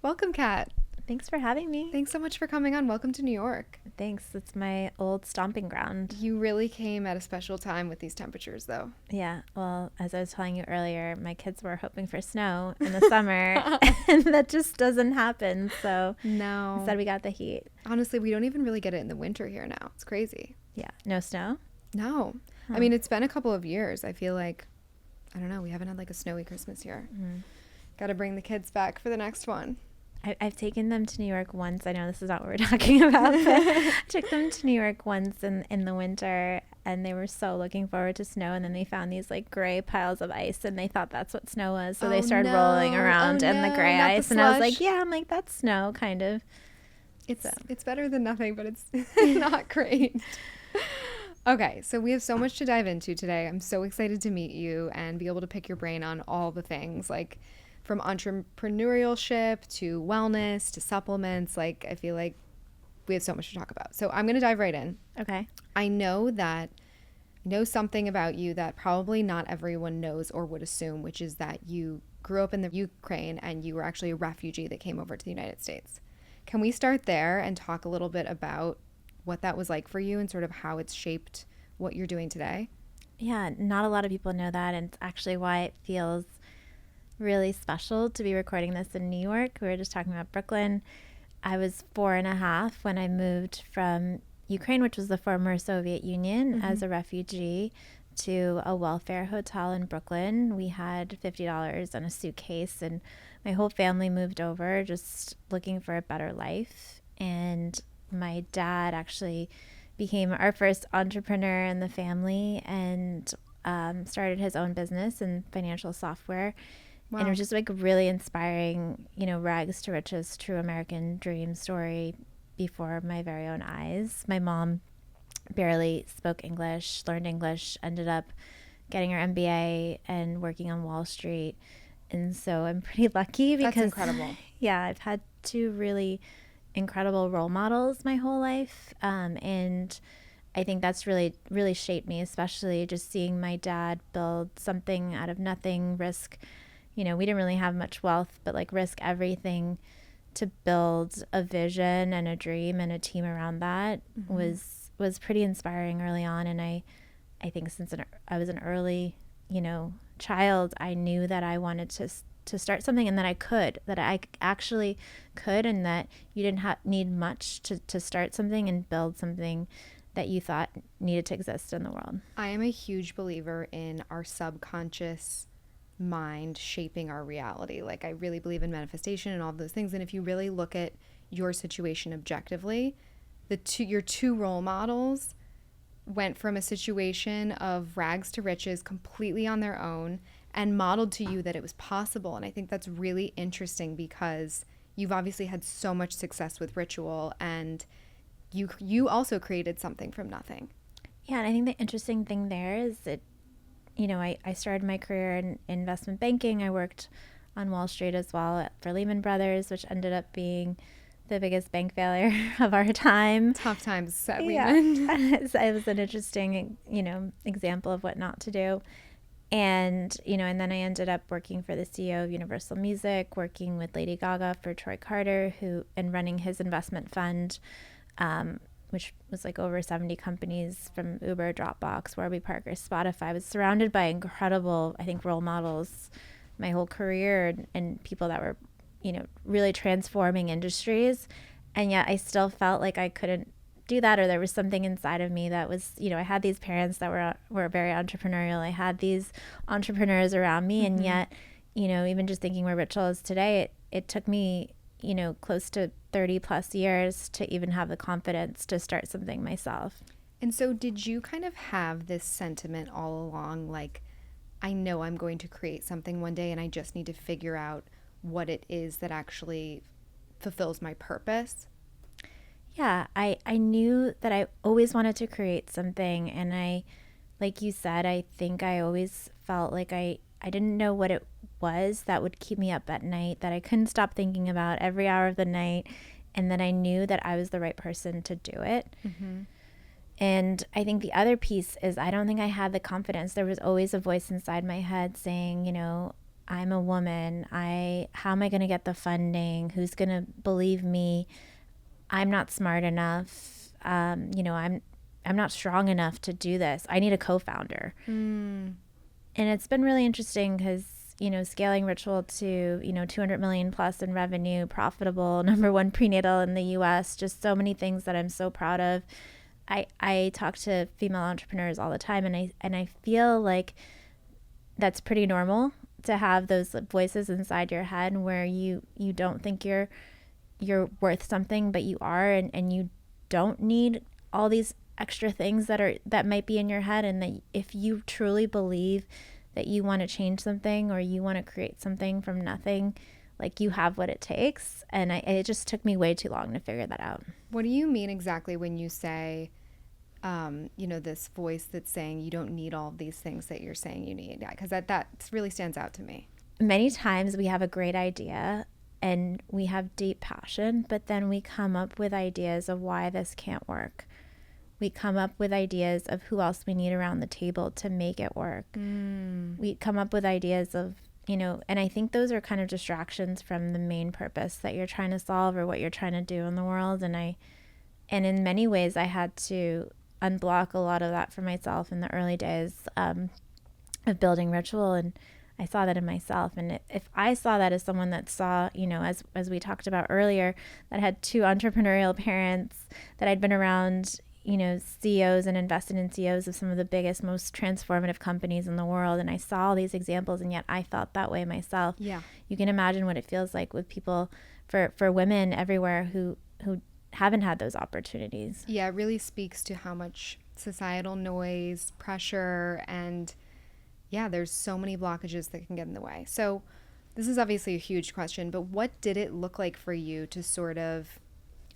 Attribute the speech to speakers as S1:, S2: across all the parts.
S1: Welcome, Kat.
S2: Thanks for having me.
S1: Thanks so much for coming on. Welcome to New York.
S2: Thanks. It's my old stomping ground.
S1: You really came at a special time with these temperatures, though.
S2: Yeah. Well, as I was telling you earlier, my kids were hoping for snow in the summer, and that just doesn't happen. So
S1: No.
S2: instead, we got the heat.
S1: Honestly, we don't even really get it in the winter here now. It's crazy.
S2: Yeah. No snow?
S1: No. I mean, it's been a couple of years. I feel like, I don't know, we haven't had like a snowy Christmas here. Got to bring the kids back for the next one.
S2: I've taken them to New York once. I know this is not what we're talking about, but I took them to New York once in the winter, and they were so looking forward to snow. And then they found these like gray piles of ice, and they thought that's what snow was. So they started rolling around in the gray ice, and I was like, "Yeah, I'm like that's snow, kind of."
S1: It's better than nothing, but it's not great. Okay, so we have so much to dive into today. I'm so excited to meet you and be able to pick your brain on all the things, like from entrepreneurship to wellness to supplements. Like, I feel like we have so much to talk about. So I'm going to dive right in.
S2: Okay.
S1: I know something about you that probably not everyone knows or would assume, which is that you grew up in the Ukraine and you were actually a refugee that came over to the United States. Can we start there and talk a little bit about what that was like for you and sort of how it's shaped what you're doing today?
S2: Yeah, not a lot of people know that, and it's actually why it feels really special to be recording this in New York. We were just talking about Brooklyn. I was 4.5 when I moved from Ukraine, which was the former Soviet Union, as a refugee to a welfare hotel in Brooklyn. We had $50 on a suitcase, and my whole family moved over just looking for a better life. And my dad actually became our first entrepreneur in the family and started his own business in financial software. Wow. And it was just like really inspiring, rags to riches, true American dream story before my very own eyes. My mom barely spoke English, learned English, ended up getting her MBA and working on Wall Street. And so I'm pretty lucky because
S1: that's incredible.
S2: Yeah, I've had two really incredible role models my whole life. And I think that's really, really shaped me, especially just seeing my dad build something out of nothing, risk, we didn't really have much wealth, but like risk everything to build a vision and a dream and a team around that was pretty inspiring early on. And I think since I was an early, child, I knew that I wanted to start something and that I actually could, and that you didn't need much to start something and build something that you thought needed to exist in the world.
S1: I am a huge believer in our subconscious mind shaping our reality. Like, I really believe in manifestation and all of those things. And if you really look at your situation objectively, your two role models went from a situation of rags to riches completely on their own and modeled to you that it was possible. And I think that's really interesting because you've obviously had so much success with Ritual, and you also created something from nothing.
S2: Yeah, and I think the interesting thing there is that, I started my career in investment banking. I worked on Wall Street as well for Lehman Brothers, which ended up being the biggest bank failure of our time.
S1: Tough times at Lehman.
S2: So it was an interesting, example of what not to do. And, and then I ended up working for the CEO of Universal Music, working with Lady Gaga for Troy Carter, and running his investment fund, which was like over 70 companies from Uber, Dropbox, Warby Parker, Spotify. I was surrounded by incredible, I think, role models my whole career, and people that were, really transforming industries. And yet I still felt like I couldn't do that, or there was something inside of me that was, I had these parents that were very entrepreneurial. I had these entrepreneurs around me, and yet, even just thinking where Ritual is today, it took me, close to 30 plus years to even have the confidence to start something myself.
S1: And so did you kind of have this sentiment all along, like, I know I'm going to create something one day and I just need to figure out what it is that actually fulfills my purpose?
S2: Yeah, I knew that I always wanted to create something. And I, like you said, I think I always felt like I didn't know what it was that would keep me up at night, that I couldn't stop thinking about every hour of the night, and that I knew that I was the right person to do it. And I think the other piece is I don't think I had the confidence. There was always a voice inside my head saying, I'm a woman. How am I going to get the funding? Who's going to believe me? I'm not smart enough. I'm not strong enough to do this. I need a co-founder. And it's been really interesting because, scaling Ritual to, 200 million plus in revenue, profitable, #1 prenatal in the US, just so many things that I'm so proud of. I talk to female entrepreneurs all the time, and I feel like that's pretty normal to have those voices inside your head where you don't think you're worth something, but you are, and you don't need all these extra things that might be in your head. And that if you truly believe that you want to change something or you want to create something from nothing, like, you have what it takes. And it just took me way too long to figure that out.
S1: What do you mean exactly when you say, this voice that's saying you don't need all of these things that you're saying you need? Because that really stands out to me.
S2: Many times we have a great idea and we have deep passion, but then we come up with ideas of why this can't work. We come up with ideas of who else we need around the table to make it work. We come up with ideas of, and I think those are kind of distractions from the main purpose that you're trying to solve or what you're trying to do in the world. And in many ways, I had to unblock a lot of that for myself in the early days of building Ritual. And I saw that in myself. And if I saw that as someone that saw, as we talked about earlier, that had 2 entrepreneurial parents, that I'd been around, CEOs and invested in CEOs of some of the biggest, most transformative companies in the world. And I saw all these examples, and yet I felt that way myself.
S1: Yeah.
S2: You can imagine what it feels like with people, for women everywhere who haven't had those opportunities.
S1: Yeah, it really speaks to how much societal noise, pressure, and there's so many blockages that can get in the way. So this is obviously a huge question, but what did it look like for you to sort of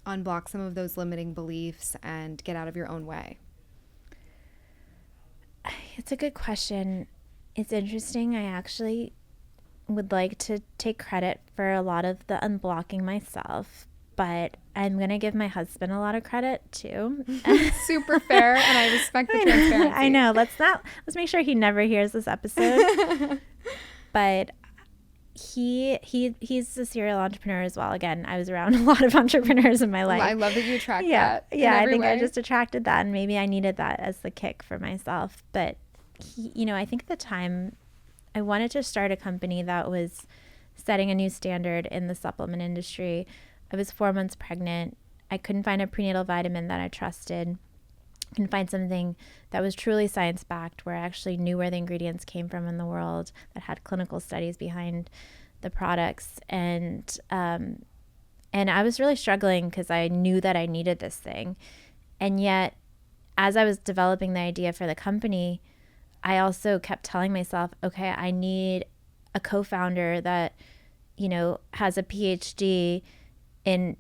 S1: unblock some of those limiting beliefs and get out of your own way?
S2: It's a good question. It's interesting. I actually would like to take credit for a lot of the unblocking myself, but I'm going to give my husband a lot of credit too.
S1: Super fair, and I respect the transparency.
S2: I know. Let's make sure he never hears this episode. But he's a serial entrepreneur as well. Again, I was around a lot of entrepreneurs in my life.
S1: Well, I love that you attract
S2: that.
S1: Yeah,
S2: I think I just attracted that, and maybe I needed that as the kick for myself. But I think at the time I wanted to start a company that was setting a new standard in the supplement industry. I was 4 months pregnant. I couldn't find a prenatal vitamin that I trusted. I couldn't find something that was truly science-backed, where I actually knew where the ingredients came from in the world, that had clinical studies behind the products. And I was really struggling because I knew that I needed this thing. And yet, as I was developing the idea for the company, I also kept telling myself, okay, I need a co-founder that, has a PhD in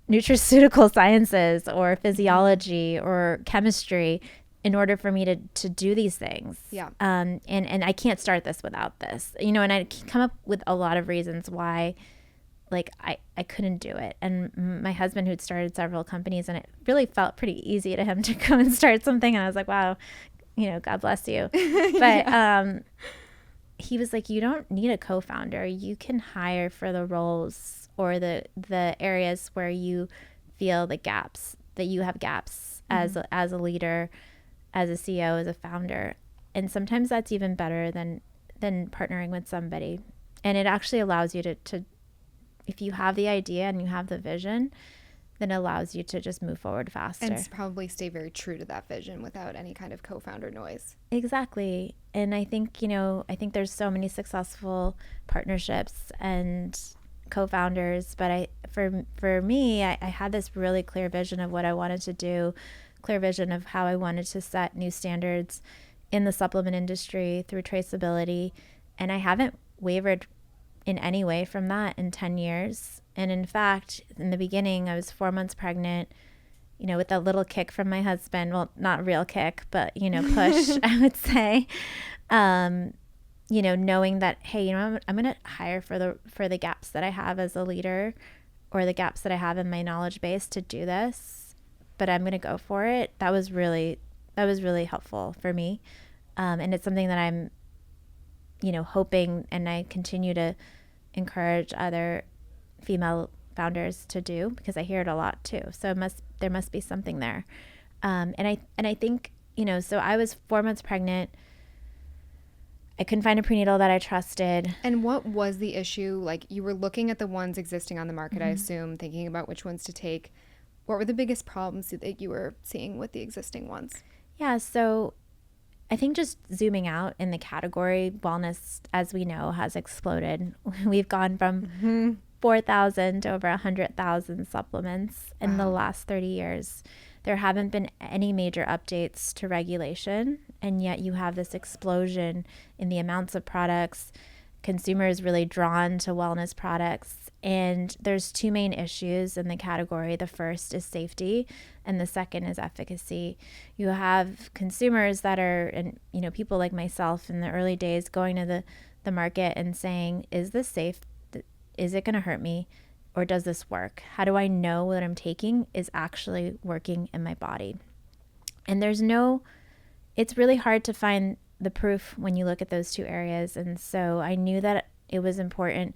S2: nutraceutical sciences or physiology or chemistry in order for me to do these things.
S1: Yeah.
S2: And I can't start this without this, and I come up with a lot of reasons why, like, I couldn't do it. And my husband, who'd started several companies, and it really felt pretty easy to him to go and start something. And I was like, wow, God bless you. But, he was like, you don't need a co-founder. You can hire for the roles or the areas where you feel the gaps, that you have gaps as a leader, as a CEO, as a founder. And sometimes that's even better than partnering with somebody. And it actually allows you to if you have the idea and you have the vision, then it allows you to just move forward faster.
S1: And probably stay very true to that vision without any kind of co-founder noise.
S2: Exactly. And I think, there's so many successful partnerships and co-founders, but for me, I had this really clear vision of what I wanted to do, clear vision of how I wanted to set new standards in the supplement industry through traceability. And I haven't wavered in any way from that in 10 years. And in fact, in the beginning, I was 4 months pregnant, with a little kick from my husband. Well, not real kick, but, push, I would say, knowing that, hey, I'm going to hire for the gaps that I have as a leader, or the gaps that I have in my knowledge base to do this, but I'm going to go for it. That was really helpful for me. And it's something that I'm hoping, and I continue to encourage other female founders to do, because I hear it a lot too. So there must be something there. And I think, so I was 4 months pregnant. I couldn't find a prenatal that I trusted.
S1: And what was the issue? Like, you were looking at the ones existing on the market, I assume, thinking about which ones to take. What were the biggest problems that you were seeing with the existing ones?
S2: Yeah, so I think just zooming out in the category, wellness, as we know, has exploded. We've gone from 4,000 to over 100,000 supplements in the last 30 years. There haven't been any major updates to regulation, and yet you have this explosion in the amounts of products. Consumers really drawn to wellness products, and there's two main issues in the category. The first is safety, and the second is efficacy. You have consumers that are, and people like myself in the early days, going to the market and saying, is this safe? Is it going to hurt me? Or does this work? How do I know what I'm taking is actually working in my body? And it's really hard to find the proof when you look at those two areas. And so I knew that it was important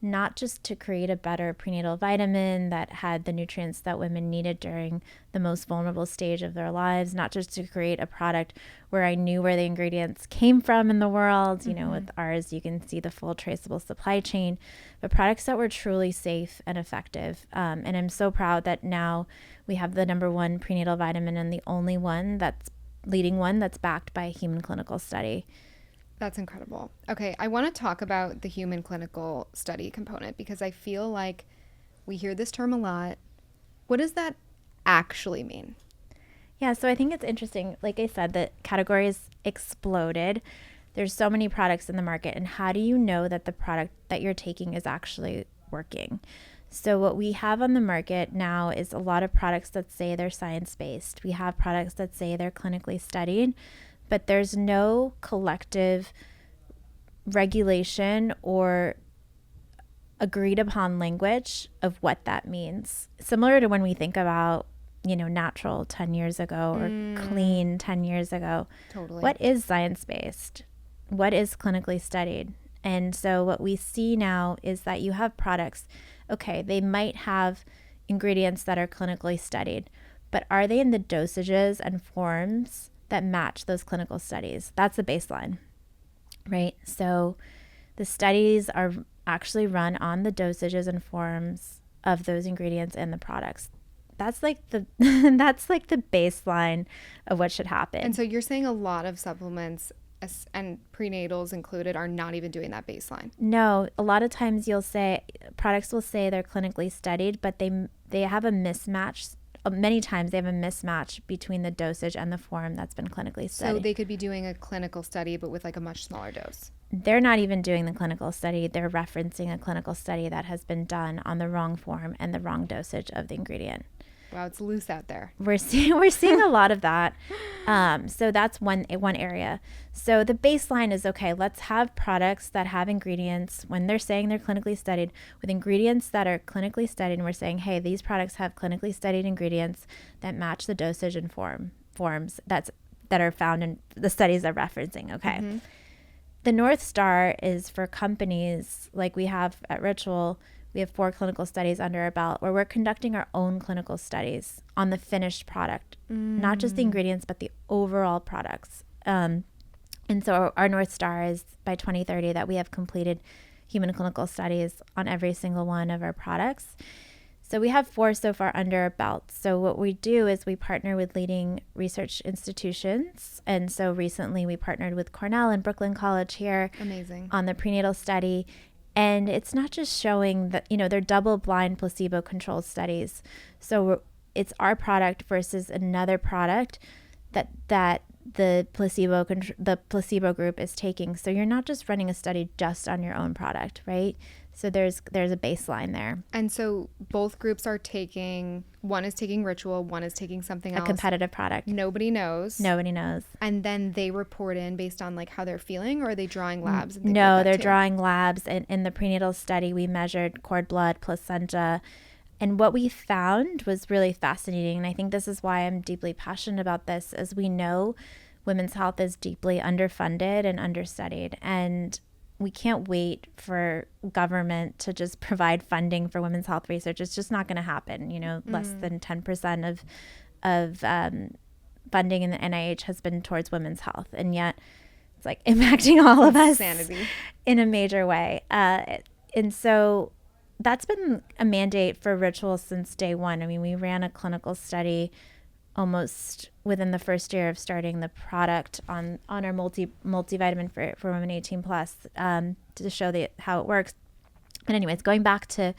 S2: not just to create a better prenatal vitamin that had the nutrients that women needed during the most vulnerable stage of their lives, not just to create a product where I knew where the ingredients came from in the world. With ours, you can see the full traceable supply chain, but products that were truly safe and effective. And I'm so proud that now we have the #1 prenatal vitamin, and the only leading one that's backed by a human clinical study.
S1: That's incredible. Okay, I want to talk about the human clinical study component, because I feel like we hear this term a lot. What does that actually mean?
S2: Yeah, so I think it's interesting. Like I said, the categories exploded. There's so many products in the market, and how do you know that the product that you're taking is actually working? So what we have on the market now is a lot of products that say they're science-based. We have products that say they're clinically studied, but there's no collective regulation or agreed upon language of what that means. Similar to when we think about, natural 10 years ago or clean 10 years ago.
S1: Totally.
S2: What is science-based? What is clinically studied? And so what we see now is that you have products, okay, they might have ingredients that are clinically studied, but are they in the dosages and forms that match those clinical studies? That's the baseline, right? So the studies are actually run on the dosages and forms of those ingredients in the products. That's like the baseline of what should happen.
S1: And so you're saying a lot of supplements and prenatals included are not even doing that baseline?
S2: No, a lot of times products will say they're clinically studied, but they have a mismatch. Many times they have a mismatch between the dosage and the form that's been clinically studied.
S1: So they could be doing a clinical study, but with like a much smaller dose.
S2: They're not even doing the clinical study. They're referencing a clinical study that has been done on the wrong form and the wrong dosage of the ingredient.
S1: Wow, it's loose out there.
S2: We're seeing a lot of that. So that's one area. So the baseline is, okay, let's have products that have ingredients, when they're saying they're clinically studied, with ingredients that are clinically studied, and we're saying, hey, these products have clinically studied ingredients that match the dosage and forms that are found in the studies they're referencing. Okay. Mm-hmm. The North Star is for companies like we have at Ritual. We have 4 clinical studies under our belt where we're conducting our own clinical studies on the finished product, not just the ingredients, but the overall products. And so our North Star is by 2030 that we have completed human clinical studies on every single one of our products. So we have 4 so far under our belt. So what we do is we partner with leading research institutions. And so recently we partnered with Cornell and Brooklyn College here.
S1: Amazing.
S2: On the prenatal study. And it's not just showing that, they're double-blind placebo-controlled studies. So it's our product versus another product that the placebo group is taking. So you're not just running a study just on your own product, right? So there's a baseline there.
S1: And so both groups are taking, one is taking Ritual, one is taking something else.
S2: A competitive product.
S1: Nobody knows. And then they report in based on like how they're feeling, or are they drawing labs? And
S2: no,
S1: like
S2: they're
S1: too?
S2: drawing labs. And in the prenatal study, we measured cord blood, placenta. And what we found was really fascinating. And I think this is why I'm deeply passionate about this, as we know women's health is deeply underfunded and understudied. And we can't wait for government to just provide funding for women's health research. It's just not going to happen. You know, less than 10% of funding in the NIH has been towards women's health, and yet it's like impacting all of us in a major way. And so that's been a mandate for Ritual since day one. I mean, we ran a clinical study almost within the first year of starting the product on our multivitamin for women 18 plus to show how it works. But anyways, going back to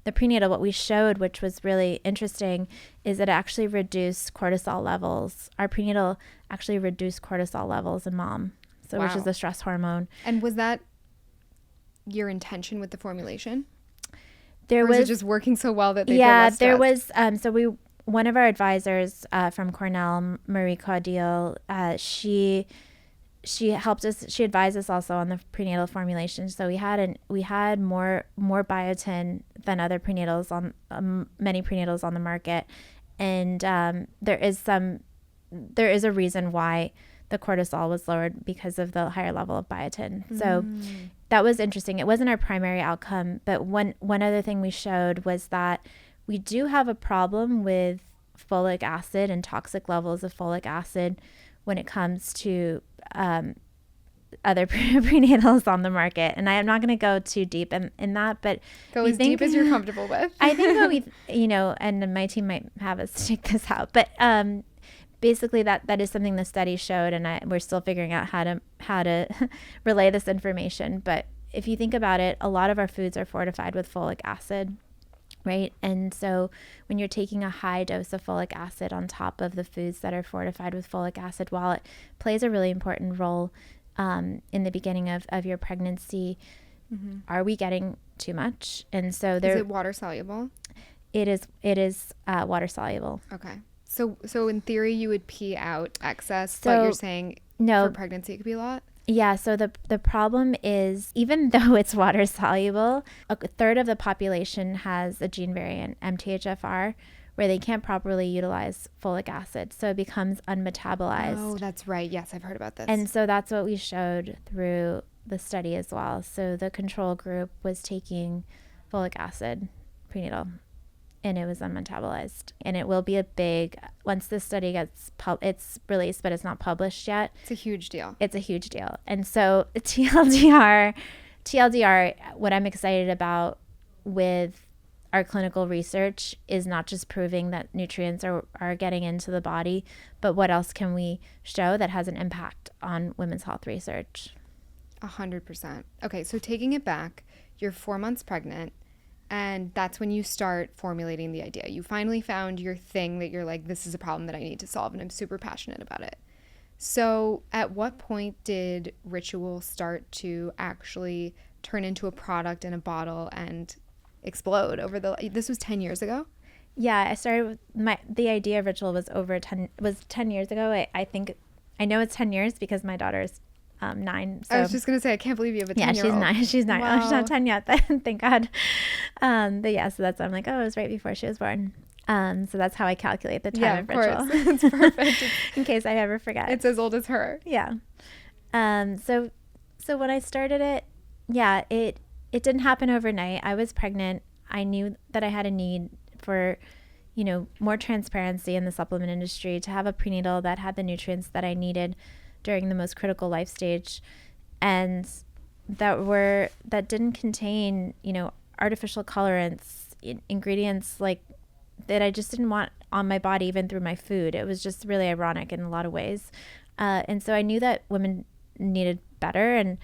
S2: the prenatal, what we showed, which was really interesting, is that it actually reduced cortisol levels. Our prenatal actually reduced cortisol levels in mom, so which is the stress hormone.
S1: And was that your intention with the formulation?
S2: Or
S1: was it just working so well that they feel less stressed?
S2: There was one of our advisors from Cornell, Marie Caudil, she helped us. She advised us also on the prenatal formulation. So we had more biotin than other prenatals on many prenatals on the market, and there is a reason why the cortisol was lowered because of the higher level of biotin. So that was interesting. It wasn't our primary outcome, but one other thing we showed was that we do have a problem with folic acid and toxic levels of folic acid when it comes to other prenatals on the market. And I am not going to go too deep in that, but
S1: go as deep as you're comfortable with.
S2: I think what and my team might have us take this out, but basically that is something the study showed, and we're still figuring out how to relay this information. But if you think about it, a lot of our foods are fortified with folic acid, right? And so when you're taking a high dose of folic acid on top of the foods that are fortified with folic acid, while it plays a really important role in the beginning of your pregnancy, are we getting too much? And so
S1: is it water soluble?
S2: It is water soluble.
S1: Okay. So in theory, you would pee out excess, but you're saying for pregnancy it could be a lot?
S2: Yeah, so the problem is, even though it's water soluble, a third of the population has a gene variant, MTHFR, where they can't properly utilize folic acid. So it becomes unmetabolized.
S1: Oh, that's right. Yes, I've heard about this.
S2: And so that's what we showed through the study as well. So the control group was taking folic acid prenatal, and it was unmetabolized. And it will be once this study gets it's released, but it's not published yet.
S1: It's a huge deal.
S2: It's a huge deal. And so TLDR, what I'm excited about with our clinical research is not just proving that nutrients are getting into the body, but what else can we show that has an impact on women's health research?
S1: 100%. Okay, so taking it back, you're 4 months pregnant, and that's when you start formulating the idea. You finally found your thing that you're like, this is a problem that I need to solve, and I'm super passionate about it. So at what point did Ritual start to actually turn into a product in a bottle and explode this was 10 years ago?
S2: Yeah, I started with the idea of Ritual was 10 years ago. I know it's 10 years because my daughter's 9. So.
S1: I was just gonna say, I can't believe you have a 10-year-old.
S2: Yeah, she's 9.
S1: Wow.
S2: Oh, she's not 10 yet, but thank God. But yeah, so I'm like, it was right before she was born. So that's how I calculate the time of Ritual.
S1: It's perfect.
S2: In case I ever forget.
S1: It's as old as her.
S2: Yeah. So when I started it, yeah, it didn't happen overnight. I was pregnant. I knew that I had a need for, more transparency in the supplement industry, to have a prenatal that had the nutrients that I needed during the most critical life stage, and that didn't contain, artificial colorants, ingredients like that I just didn't want on my body, even through my food. It was just really ironic in a lot of ways. And so I knew that women needed better, and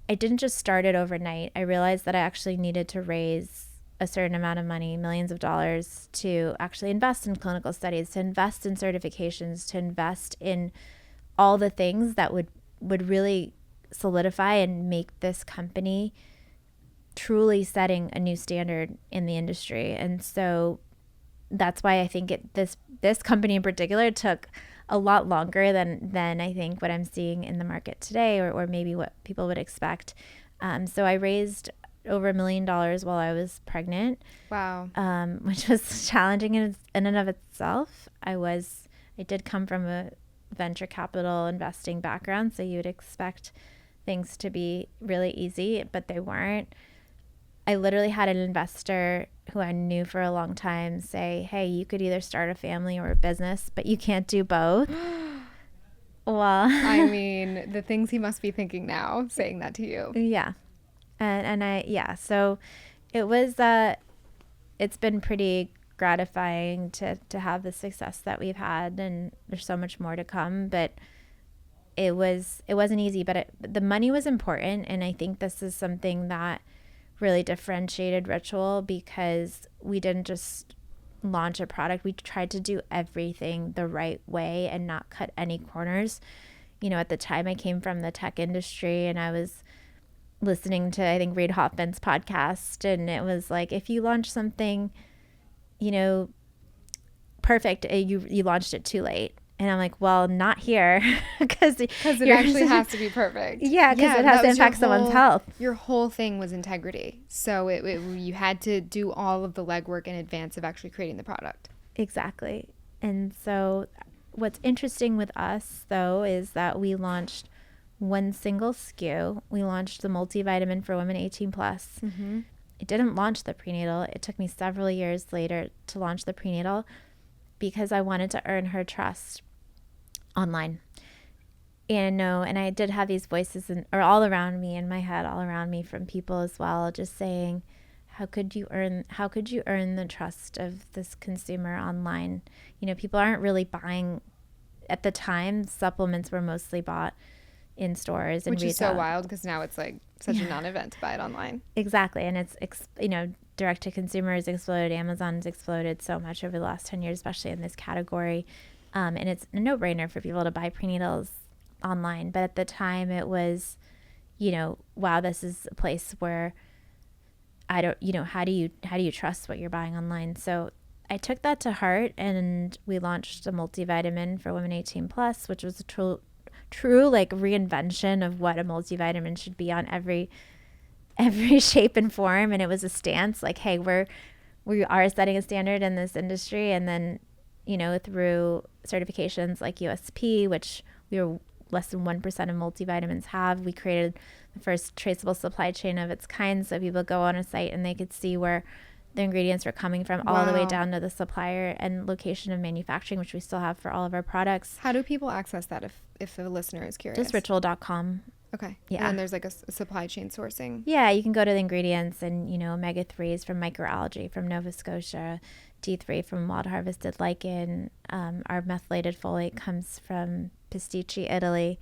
S2: I didn't just start it overnight. I realized that I actually needed to raise a certain amount of money, millions of dollars, to actually invest in clinical studies, to invest in certifications, to invest in all the things that would really solidify and make this company truly setting a new standard in the industry. And so that's why I think this company in particular took a lot longer than I think what I'm seeing in the market today, or maybe what people would expect. So I raised over $1 million while I was pregnant.
S1: Wow.
S2: Which was challenging in and of itself. I did come from a venture capital investing background, so you would expect things to be really easy, but they weren't. I literally had an investor who I knew for a long time say, hey, you could either start a family or a business, but you can't do both. Well,
S1: I mean, the things he must be thinking now, saying that to you.
S2: Yeah. So it was, it's been pretty gratifying to have the success that we've had, and there's so much more to come, but it wasn't easy, but the money was important. And I think this is something that really differentiated Ritual, because we didn't just launch a product. We tried to do everything the right way and not cut any corners. You know, at the time I came from the tech industry and I was listening to, I think, Reid Hoffman's podcast, and it was like, if you launch something, you know, perfect, you launched it too late. And I'm like, well, not here, because it
S1: actually has to be perfect.
S2: Yeah, because it has to impact someone's health.
S1: Your whole thing was integrity. So you had to do all of the legwork in advance of actually creating the product.
S2: Exactly. And so what's interesting with us, though, is that we launched one single SKU. We launched the multivitamin for women 18 plus.
S1: Mm-hmm.
S2: It didn't launch the prenatal. It took me several years later to launch the prenatal, because I wanted to earn her trust online. And I did have these voices all around me, in my head, all around me, from people as well, just saying, how could you earn the trust of this consumer online? You know, people aren't really buying. At the time, supplements were mostly bought in stores and
S1: which
S2: retail.
S1: Is so wild, because now it's like such a non-event to buy it online.
S2: Exactly. And it's direct to consumer has exploded. Amazon's exploded so much over the last 10 years, especially in this category. And it's a no-brainer for people to buy prenatals online. But at the time it was, wow, this is a place where I don't, how do you trust what you're buying online? So I took that to heart, and we launched a multivitamin for women 18 plus, which was a true like reinvention of what a multivitamin should be on every shape and form. And it was a stance like, hey, we are setting a standard in this industry. And then, through certifications like USP, which we were less than 1% of multivitamins have, we created the first traceable supply chain of its kind. So people go on a site and they could see where the ingredients were coming from, all the way down to the supplier and location of manufacturing, which we still have for all of our products.
S1: How do people access that if the listener is curious?
S2: Just ritual.com.
S1: Okay.
S2: Yeah.
S1: And there's like a supply chain sourcing.
S2: Yeah, you can go to the ingredients, and, omega-3s from microalgae from Nova Scotia, D3 from wild harvested lichen. Our methylated folic comes from Pasticci, Italy.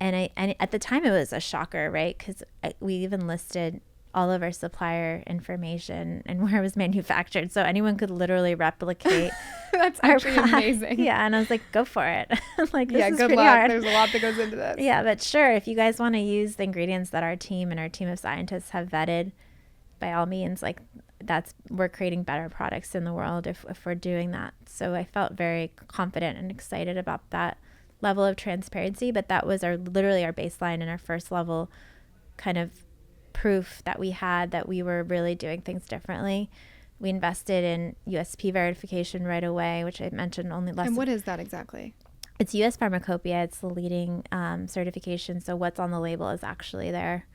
S2: And at the time it was a shocker, right? Because we even listed all of our supplier information and where it was manufactured, so anyone could literally replicate.
S1: That's actually amazing.
S2: Yeah, and I was like, go for it. Like, this is
S1: good
S2: pretty
S1: luck.
S2: hard.
S1: There's a lot that goes into this.
S2: Yeah, but sure, if you guys want to use the ingredients that our team of scientists have vetted, by all means, like, we're creating better products in the world if we're doing that. So I felt very confident and excited about that level of transparency, but that was literally our baseline and our first level kind of proof that we had that we were really doing things differently. We invested in USP verification right away, which I mentioned only less.
S1: And what is that exactly?
S2: It's US Pharmacopoeia. It's the leading certification. So what's on the label is actually there,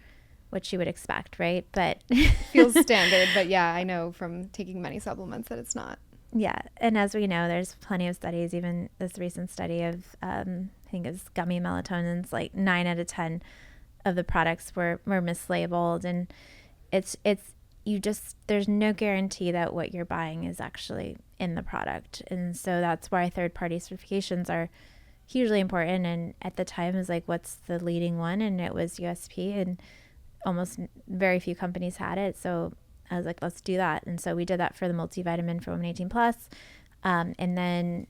S2: which you would expect, right? But
S1: feels standard, but yeah, I know from taking many supplements that it's not.
S2: Yeah, and as we know, there's plenty of studies. Even this recent study of I think it's gummy melatonins, like 9 out of 10 of the products were mislabeled, and there's no guarantee that what you're buying is actually in the product. And so that's why third-party certifications are hugely important. And at the time it was like, what's the leading one? And it was USP, and almost very few companies had it. So I was like, let's do that. And so we did that for the multivitamin for women 18 plus. And then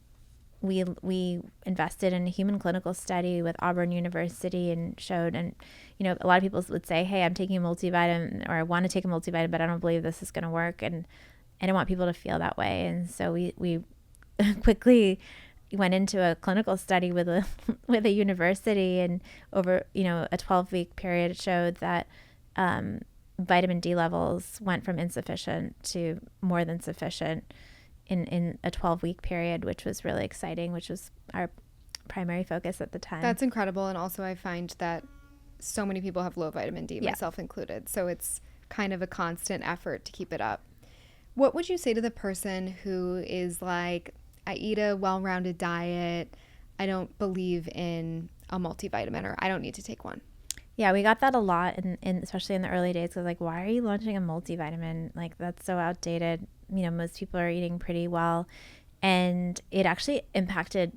S2: we invested in a human clinical study with Auburn University and showed, and, a lot of people would say, hey, I'm taking a multivitamin, or I want to take a multivitamin, but I don't believe this is going to work. And I don't want people to feel that way. And so we quickly went into a clinical study with a university, and over, a 12-week period showed that vitamin D levels went from insufficient to more than sufficient in a 12-week period, which was really exciting, which was our primary focus at the time.
S1: That's incredible. And also I find that so many people have low vitamin D, myself included. So it's kind of a constant effort to keep it up. What would you say to the person who is like, I eat a well-rounded diet, I don't believe in a multivitamin, or I don't need to take one?
S2: Yeah, we got that a lot, especially in the early days. Because like, why are you launching a multivitamin? Like, that's so outdated. You know, most people are eating pretty well. And it actually impacted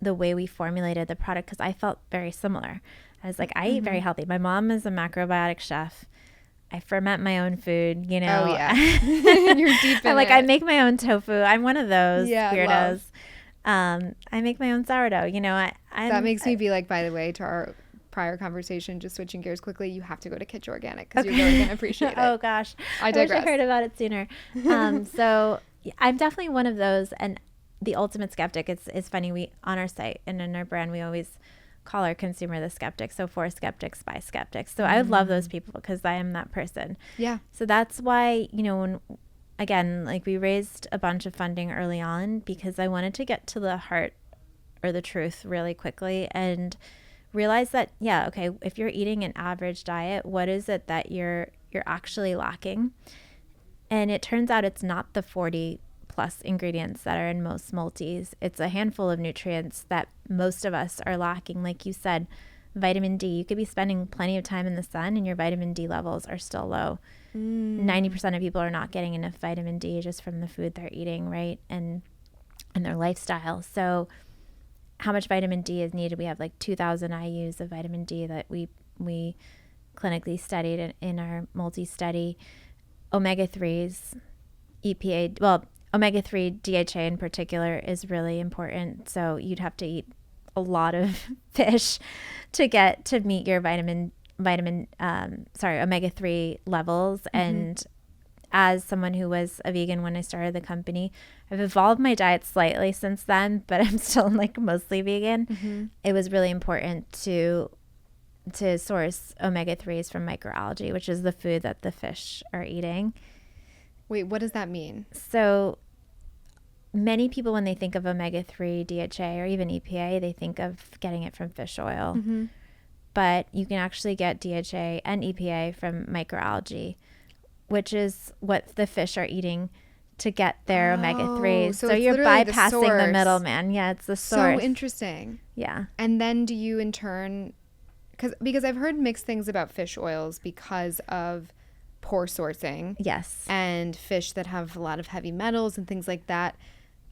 S2: the way we formulated the product, because I felt very similar. I was like, I eat very healthy. My mom is a macrobiotic chef. I ferment my own food, you know.
S1: Oh, yeah. You're deep in
S2: I make my own tofu. I'm one of those weirdos.
S1: Love.
S2: I make my own sourdough. You know,
S1: that makes me be like, by the way, to our prior conversation, just switching gears quickly, you have to go to Kitsch Organic because you're really going to appreciate it.
S2: Oh, gosh.
S1: I digress.
S2: wish I heard about it sooner. So I'm definitely one of those. And the ultimate skeptic, it's funny, we on our site and in our brand, we always call our consumer the skeptic. So for skeptics by skeptics. So I would love those people because I am that person.
S1: Yeah.
S2: So that's why, you know, when, again, like we raised a bunch of funding early on because I wanted to get to the heart or the truth really quickly and realize that, yeah, okay, if you're eating an average diet, what is it that you're actually lacking? And it turns out it's not the 40 plus ingredients that are in most multis. It's a handful of nutrients that most of us are lacking. Like you said, vitamin D, you could be spending plenty of time in the sun and your vitamin D levels are still low. 90% of people are not getting enough vitamin D just from the food they're eating, right? And their lifestyle. So how much vitamin D is needed? We have like 2,000 IUs of vitamin D that we clinically studied in our multi-study. Omega-3s, EPA, well, omega-3 DHA in particular is really important. So you'd have to eat a lot of fish to meet your omega-3 levels. And as someone who was a vegan when I started the company, I've evolved my diet slightly since then, but I'm still like mostly vegan. It was really important to source omega-3s from microalgae, which is the food that the fish are eating.
S1: Wait, what does that mean?
S2: So many people, when they think of omega-3 DHA or even EPA, they think of getting it from fish oil. But you can actually get DHA and EPA from microalgae, which is what the fish are eating to get their omega-3s. So you're bypassing the middleman. Yeah, it's the source.
S1: So interesting.
S2: Yeah.
S1: And then do you in turn, because I've heard mixed things about fish oils because of poor sourcing.
S2: Yes.
S1: And fish that have a lot of heavy metals and things like that.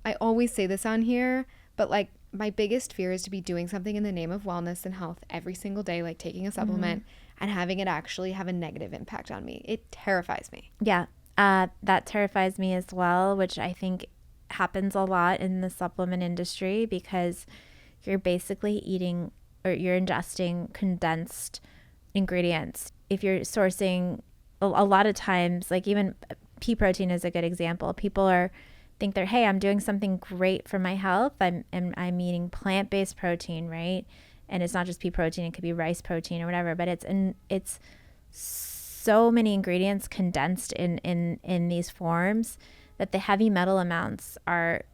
S1: I always say this on here, but like my biggest fear is to be doing something in the name of wellness and health every single day, like taking a supplement and having it actually have a negative impact on me. It terrifies me.
S2: Yeah. That terrifies me as well, which I think happens a lot in the supplement industry because you're basically eating or you're ingesting condensed ingredients. If you're sourcing a lot of times, like even pea protein is a good example. People think they're, hey, I'm doing something great for my health. I'm eating plant-based protein, right? And it's not just pea protein; it could be rice protein or whatever. But it's so many ingredients condensed in these forms that the heavy metal amounts are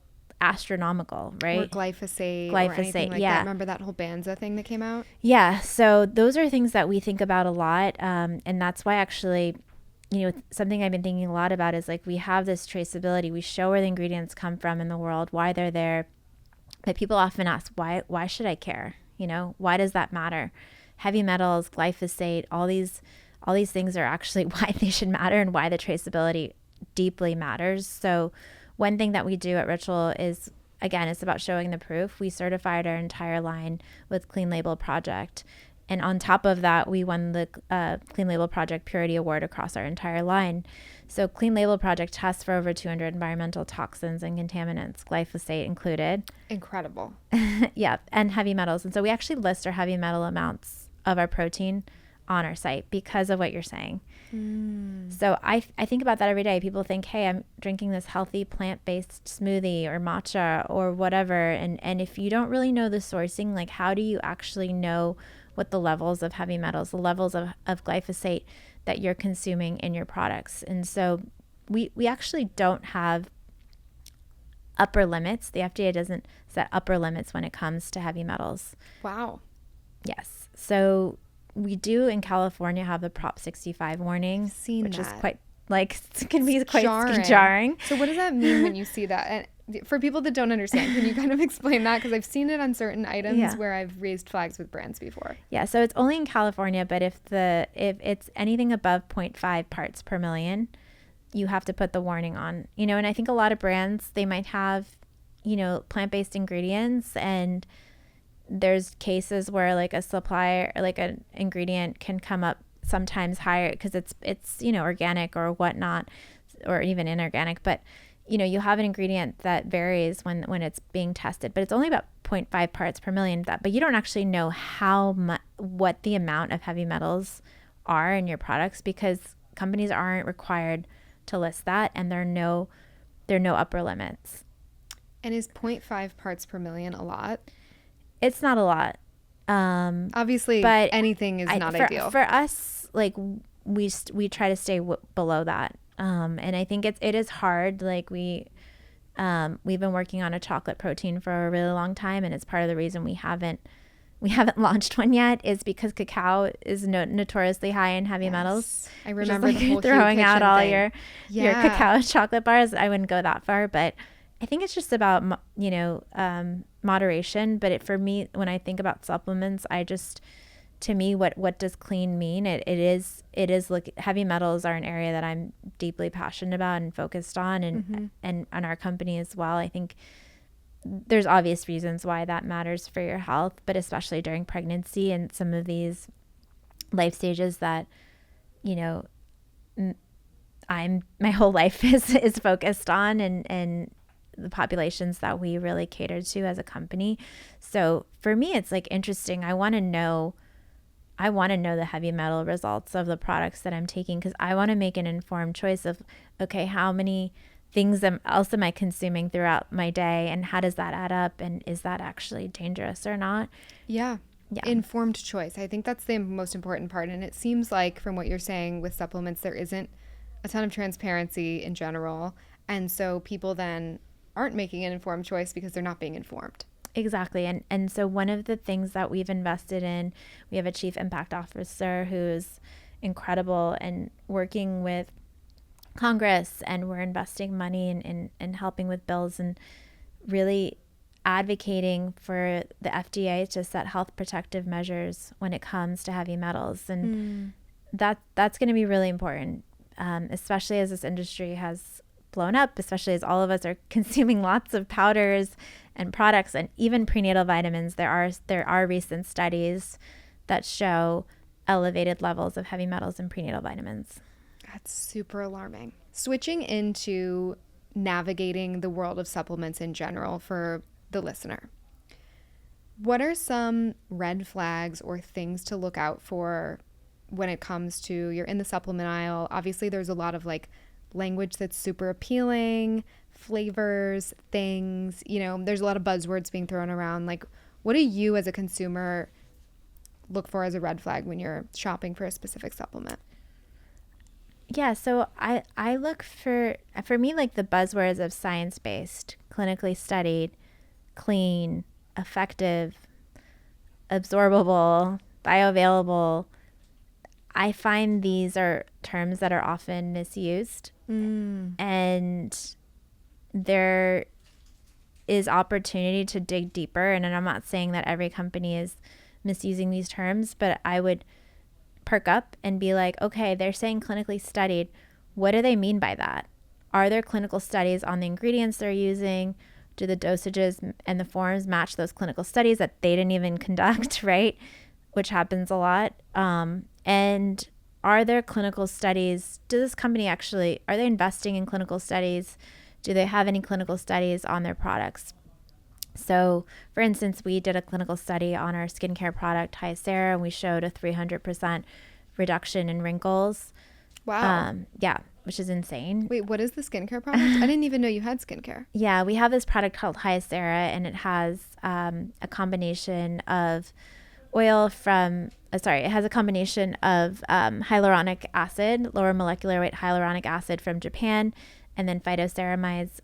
S2: astronomical, right?
S1: Or glyphosate or anything like that. Remember that whole Banza thing that came out?
S2: Yeah. So those are things that we think about a lot. And that's why actually, you know, something I've been thinking a lot about is like we have this traceability. We show where the ingredients come from in the world, why they're there. But people often ask, why should I care? You know, why does that matter? Heavy metals, glyphosate, all these things are actually why they should matter and why the traceability deeply matters. So one thing that we do at Ritual is, again, it's about showing the proof. We certified our entire line with Clean Label Project. And on top of that, we won the Clean Label Project Purity Award across our entire line. So Clean Label Project tests for over 200 environmental toxins and contaminants, glyphosate included.
S1: Incredible.
S2: Yeah, and heavy metals. And so we actually list our heavy metal amounts of our protein on our site because of what you're saying. So I think about that every day. People think, hey, I'm drinking this healthy plant-based smoothie or matcha or whatever. And if you don't really know the sourcing, like how do you actually know what the levels of heavy metals, the levels of glyphosate that you're consuming in your products? And so we actually don't have upper limits. The FDA doesn't set upper limits when it comes to heavy metals.
S1: Wow.
S2: Yes. So we do in California have the Prop 65 warning, which is
S1: that.
S2: quite like can be quite
S1: Jarring.
S2: jarring.
S1: So what does that mean when you see that? And for people that don't understand, can you kind of explain that? Because I've seen it on certain items where I've raised flags with brands before.
S2: Yeah, so it's only in California, but if it's anything above 0.5 parts per million, you have to put the warning on. You know, and I think a lot of brands, they might have, you know, plant-based ingredients, and there's cases where like a supplier, like an ingredient can come up sometimes higher because it's you know, organic or whatnot, or even inorganic, but you know, you have an ingredient that varies when it's being tested, but it's only about 0.5 parts per million, but you don't actually know how much, what the amount of heavy metals are in your products, because companies aren't required to list that, and there are no upper limits.
S1: And is 0.5 parts per million a lot?
S2: It's not a lot.
S1: Obviously,
S2: but
S1: anything is not ideal.
S2: For us, like we try to stay below that. And I think it is hard. Like we've been working on a chocolate protein for a really long time, and it's part of the reason we haven't launched one yet, is because cacao is notoriously high in heavy metals.
S1: I remember
S2: like
S1: the whole
S2: throwing
S1: Hugh
S2: out all
S1: Kitchen
S2: your cacao chocolate bars. I wouldn't go that far, but I think it's just about, you know, moderation. But for me, when I think about supplements, to me, what does clean mean? It is like heavy metals are an area that I'm deeply passionate about and focused on, and on our company as well. I think there's obvious reasons why that matters for your health, but especially during pregnancy and some of these life stages that, you know, my whole life is focused on, and the populations that we really cater to as a company. So for me, it's like interesting. I want to know the heavy metal results of the products that I'm taking, because I want to make an informed choice of, okay, how many things else am I consuming throughout my day, and how does that add up, and is that actually dangerous or not?
S1: Yeah. Informed choice. I think that's the most important part. And it seems like from what you're saying with supplements, there isn't a ton of transparency in general. And so people then aren't making an informed choice because they're not being informed.
S2: Exactly. And so one of the things that we've invested in, we have a chief impact officer who's incredible and working with Congress, and we're investing money in helping with bills and really advocating for the FDA to set health protective measures when it comes to heavy metals. And that's going to be really important, especially as this industry has blown up, especially as all of us are consuming lots of powders and products, and even prenatal vitamins. There are recent studies that show elevated levels of heavy metals in prenatal vitamins.
S1: That's super alarming. Switching into navigating the world of supplements in general for the listener, what are some red flags or things to look out for when it comes to, you're in the supplement aisle? Obviously, there's a lot of like language that's super appealing, flavors, things, you know, there's a lot of buzzwords being thrown around. Like, what do you as a consumer look for as a red flag when you're shopping for a specific supplement?
S2: Yeah, so I look for me, like the buzzwords of science-based, clinically studied, clean, effective, absorbable, bioavailable. I find these are terms that are often misused, and there is opportunity to dig deeper. And I'm not saying that every company is misusing these terms, but I would perk up and be like, okay, they're saying clinically studied. What do they mean by that? Are there clinical studies on the ingredients they're using? Do the dosages and the forms match those clinical studies that they didn't even conduct, right? Which happens a lot. And are there clinical studies? Does this company are they investing in clinical studies? Do they have any clinical studies on their products? So, for instance, we did a clinical study on our skincare product, Hyacera, and we showed a 300% reduction in wrinkles.
S1: Wow.
S2: Yeah, which is insane.
S1: Wait, what is the skincare product? I didn't even know you had skincare.
S2: Yeah, we have this product called Hyacera, and it has a combination of oil it has a combination of hyaluronic acid, lower molecular weight hyaluronic acid from Japan, and then phytoceramides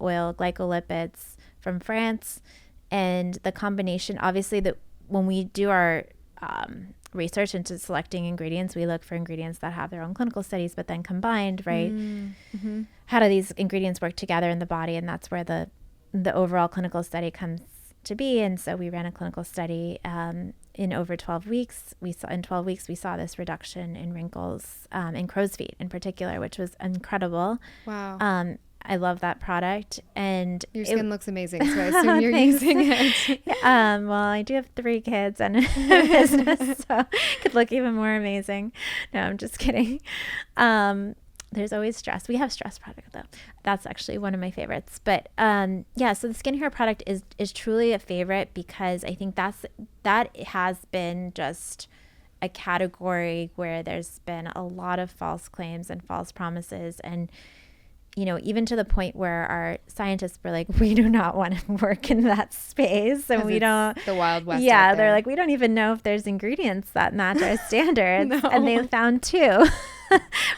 S2: oil, glycolipids from France. And the combination, obviously, that when we do our research into selecting ingredients, we look for ingredients that have their own clinical studies, but then combined, right?
S1: Mm-hmm.
S2: How do these ingredients work together in the body? And that's where the overall clinical study comes to be. And so we ran a clinical study in over 12 weeks. In 12 weeks, we saw this reduction in wrinkles in crow's feet in particular, which was incredible.
S1: Wow.
S2: I love that product. And
S1: your skin looks amazing, so I assume you're using it.
S2: Well, I do have 3 kids and a business, so it could look even more amazing. No, I'm just kidding. There's always stress. We have stress product though. That's actually one of my favorites. But yeah, so the skincare product is truly a favorite because I think that has been just a category where there's been a lot of false claims and false promises, and even to the point where our scientists were like, we do not want to work in that space, and we don't.
S1: The Wild West.
S2: Yeah, they're like, we don't even know if there's ingredients that match our standards,
S1: No.
S2: and they found 2.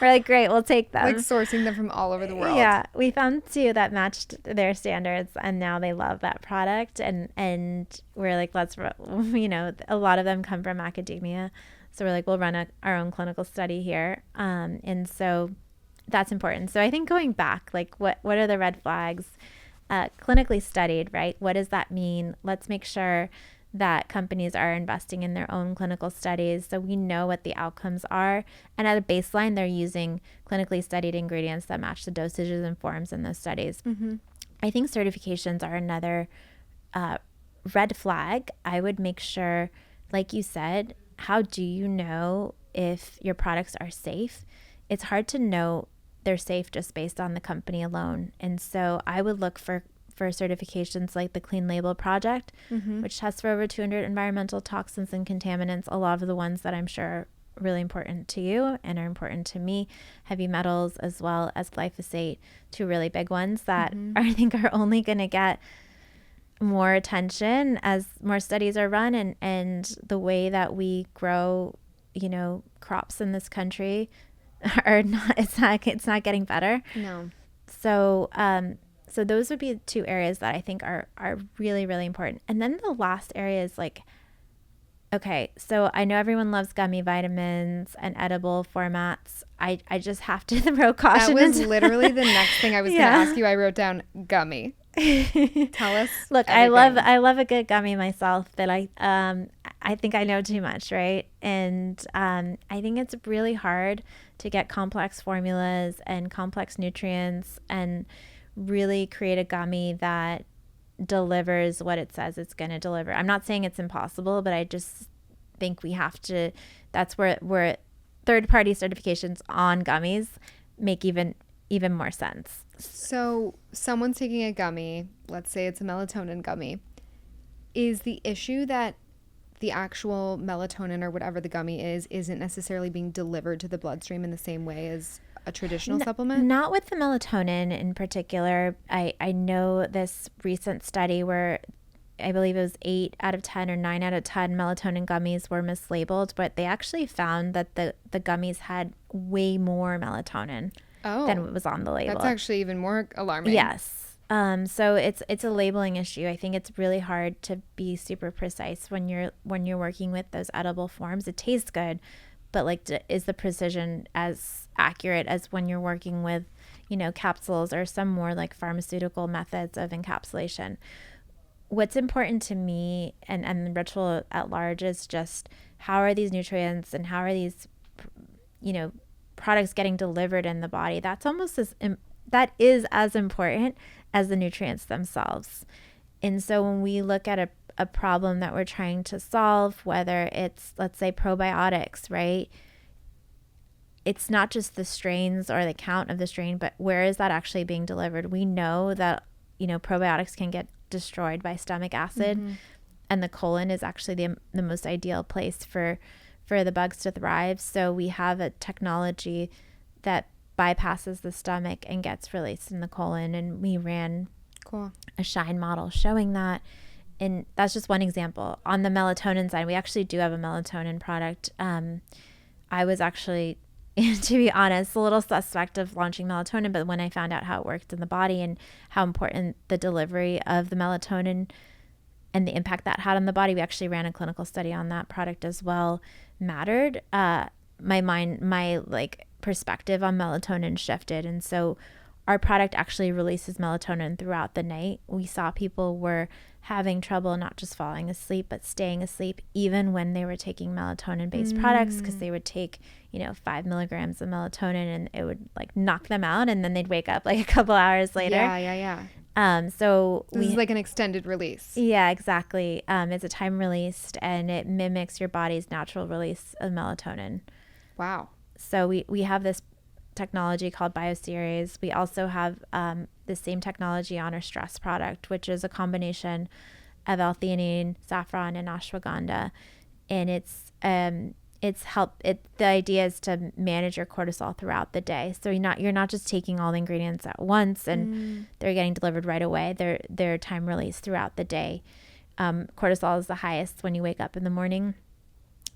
S2: We're like, great, we'll take them.
S1: Like sourcing them from all over the world.
S2: Yeah, we found 2 that matched their standards, and now they love that product, and we're like, a lot of them come from academia, so we're like, we'll run our own clinical study here, and so that's important. So I think going back, like what are the red flags? Clinically studied, right? What does that mean? Let's make sure that companies are investing in their own clinical studies so we know what the outcomes are. And at a baseline, they're using clinically studied ingredients that match the dosages and forms in those studies.
S1: Mm-hmm.
S2: I think certifications are another red flag. I would make sure, like you said, how do you know if your products are safe? It's hard to know they're safe just based on the company alone. And so I would look for certifications like the Clean Label Project,
S1: Mm-hmm.
S2: which tests for over 200 environmental toxins and contaminants, a lot of the ones that I'm sure are really important to you and are important to me, heavy metals as well as glyphosate, 2 really big ones that
S1: Mm-hmm.
S2: I think are only going to get more attention as more studies are run, and the way that we grow, crops in this country are not, it's not getting better.
S1: No.
S2: So, so those would be 2 areas that I think are really, really important. And then the last area is like, okay, so I know everyone loves gummy vitamins and edible formats. I just have to throw caution.
S1: That was literally the next thing I was going to ask you. I wrote down gummy. Tell us.
S2: Look,
S1: everything.
S2: I love a good gummy myself, but I think I know too much, right? And I think it's really hard to get complex formulas and complex nutrients and really create a gummy that delivers what it says it's going to deliver. I'm not saying it's impossible, but I just think we have to. That's where third-party certifications on gummies make even more sense.
S1: So someone's taking a gummy, let's say it's a melatonin gummy. Is the issue that the actual melatonin or whatever the gummy isn't necessarily being delivered to the bloodstream in the same way as a traditional supplement?
S2: Not with the melatonin in particular. I know this recent study where I believe it was 8 out of 10 or 9 out of 10 melatonin gummies were mislabeled, but they actually found that the gummies had way more melatonin than what was on the label.
S1: That's actually even more alarming.
S2: Yes. So it's a labeling issue. I think it's really hard to be super precise when you're working with those edible forms. It tastes good, but like, is the precision as accurate as when you're working with, capsules or some more like pharmaceutical methods of encapsulation? What's important to me and the ritual at large is just how are these nutrients and how are these, products getting delivered in the body? That is as important as the nutrients themselves. And so when we look at a problem that we're trying to solve, whether it's, let's say, probiotics, right? It's not just the strains or the count of the strain, but where is that actually being delivered? We know that, probiotics can get destroyed by stomach acid,
S1: Mm-hmm.
S2: and the colon is actually the most ideal place for the bugs to thrive. So we have a technology that bypasses the stomach and gets released in the colon, and we ran a Shine model showing that. And that's just one example. On the melatonin side, we actually do have a melatonin product. I was actually, to be honest, a little suspect of launching melatonin, but when I found out how it worked in the body and how important the delivery of the melatonin and the impact that had on the body. We actually ran a clinical study on that product as well, mattered. My like perspective on melatonin shifted. And so our product actually releases melatonin throughout the night. We saw people were having trouble not just falling asleep, but staying asleep even when they were taking melatonin-based products, because they would take, 5 milligrams of melatonin and it would like knock them out, and then they'd wake up like a couple hours later. So
S1: this is like an extended release.
S2: Yeah, exactly. It's a time released, and it mimics your body's natural release of melatonin.
S1: Wow.
S2: So we have this technology called Bioseries. We also have the same technology on our stress product, which is a combination of L-theanine, saffron, and ashwagandha. And the idea is to manage your cortisol throughout the day. So you're not just taking all the ingredients at once and they're getting delivered right away. They're time released throughout the day. Cortisol is the highest when you wake up in the morning,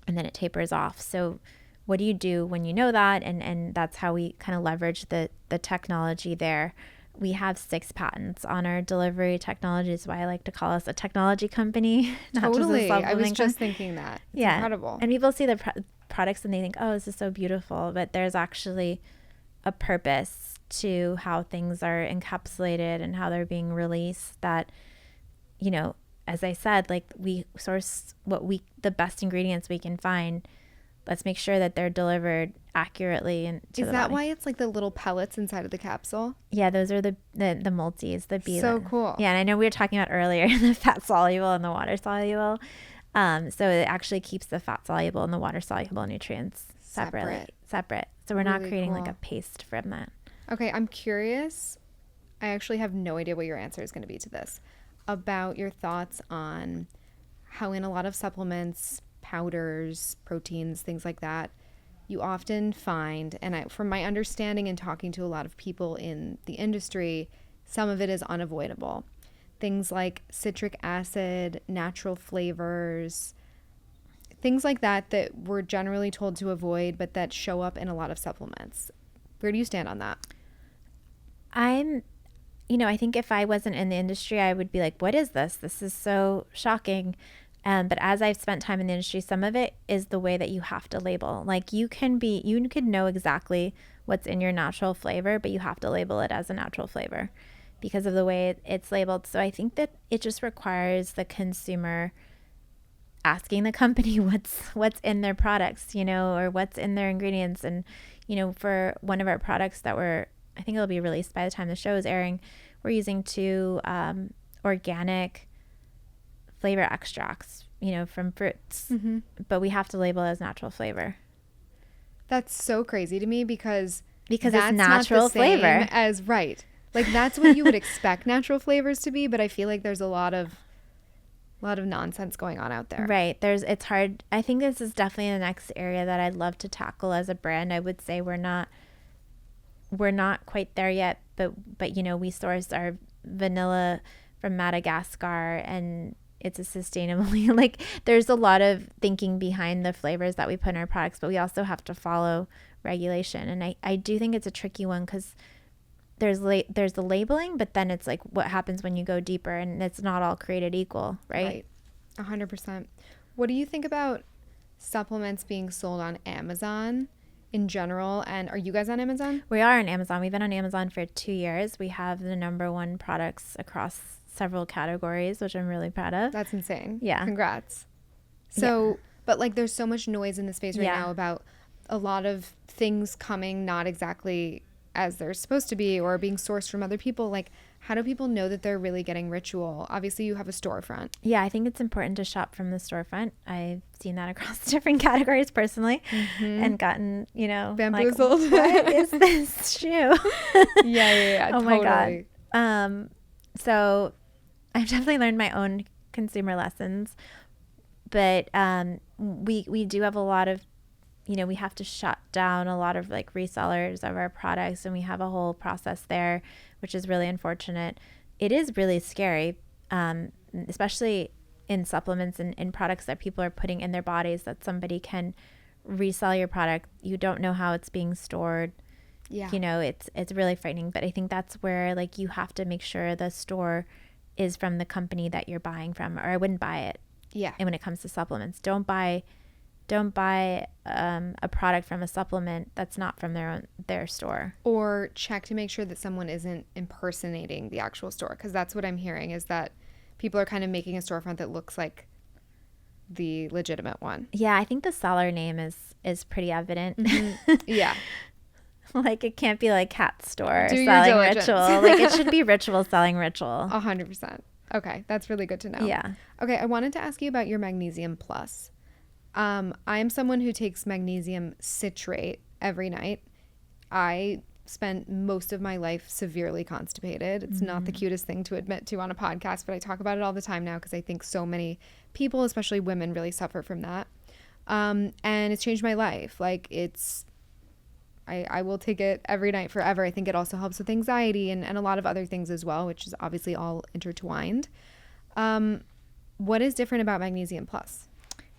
S2: and then it tapers off. So what do you do when you know that? And that's how we kind of leverage the technology there. We have 6 patents on our delivery technology. Is why I like to call us a technology company.
S1: Totally. I was just thinking that. It's incredible.
S2: And people see the products and they think, oh, this is so beautiful. But there's actually a purpose to how things are encapsulated and how they're being released, that, as I said, like, we source the best ingredients we can find. Let's make sure that they're delivered accurately. Is
S1: that why it's like the little pellets inside of the capsule?
S2: Yeah, those are the multis, the B.
S1: So cool.
S2: Yeah, and I know we were talking about earlier the fat soluble and the water soluble. So it actually keeps the fat soluble and the water soluble nutrients separate. So we're not creating like a paste from that.
S1: Okay, I'm curious. I actually have no idea what your answer is going to be to this, about your thoughts on how in a lot of supplements, powders, proteins, things like that, you often find, and from my understanding and talking to a lot of people in the industry, some of it is unavoidable. Things like citric acid, natural flavors, things like that we're generally told to avoid, but that show up in a lot of supplements. Where do you stand on that?
S2: I think if I wasn't in the industry, I would be like, what is this? This is so shocking. But as I've spent time in the industry, some of it is the way that you have to label. Like, you could know exactly what's in your natural flavor, but you have to label it as a natural flavor because of the way it's labeled. So I think that it just requires the consumer asking the company what's in their products, or what's in their ingredients. And, for one of our products that I think it'll be released by the time the show is airing, we're using 2 organic flavor extracts, from fruits, but we have to label it as natural flavor.
S1: That's so crazy to me because
S2: it's natural flavor
S1: right. Like, that's what you would expect natural flavors to be, but I feel like there's a lot of nonsense going on out there.
S2: Right. It's hard. I think this is definitely the next area that I'd love to tackle as a brand. I would say we're not quite there yet, but we source our vanilla from Madagascar, and it's a sustainably, like, there's a lot of thinking behind the flavors that we put in our products, but we also have to follow regulation. And I do think it's a tricky one because there's the labeling, but then it's like what happens when you go deeper, and it's not all created equal, right?
S1: Right. 100%. What do you think about supplements being sold on Amazon in general? And are you guys on Amazon?
S2: We are on Amazon. We've been on Amazon for 2 years. We have the #1 products across several categories, which I'm really proud of.
S1: That's insane.
S2: Yeah.
S1: Congrats. So, but like, there's so much noise in the space right now about a lot of things coming not exactly as they're supposed to be, or being sourced from other people. Like, how do people know that they're really getting ritual? Obviously, you have a storefront.
S2: Yeah, I think it's important to shop from the storefront. I've seen that across different categories personally, and gotten,
S1: bamboozled.
S2: Like, what is this shoe?
S1: Yeah.
S2: Oh
S1: totally.
S2: my God. So I've definitely learned my own consumer lessons, but we do have a lot of, we have to shut down a lot of like resellers of our products, and we have a whole process there, which is really unfortunate. It is really scary, especially in supplements and in products that people are putting in their bodies, that somebody can resell your product. You don't know how it's being stored.
S1: Yeah.
S2: It's really frightening, but I think that's where, like, you have to make sure the store is from the company that you're buying from, or I wouldn't buy it.
S1: Yeah.
S2: And when it comes to supplements, don't buy a product from a supplement that's not from their store.
S1: Or check to make sure that someone isn't impersonating the actual store, because that's what I'm hearing, is that people are kind of making a storefront that looks like the legitimate one.
S2: Yeah, I think the seller name is pretty evident.
S1: Yeah.
S2: Like, it can't be like Cat Store
S1: Do your
S2: selling
S1: diligence.
S2: Ritual. Like, it should be Ritual selling Ritual.
S1: 100%. Okay, that's really good to know.
S2: Yeah.
S1: Okay, I wanted to ask you about your Magnesium Plus. I am someone who takes magnesium citrate every night. I spent most of my life severely constipated. It's not the cutest thing to admit to on a podcast, but I talk about it all the time now because I think so many people, especially women, really suffer from that. And it's changed my life. Like, I will take it every night forever. I think it also helps with anxiety and a lot of other things as well, which is obviously all intertwined. What is different about Magnesium Plus?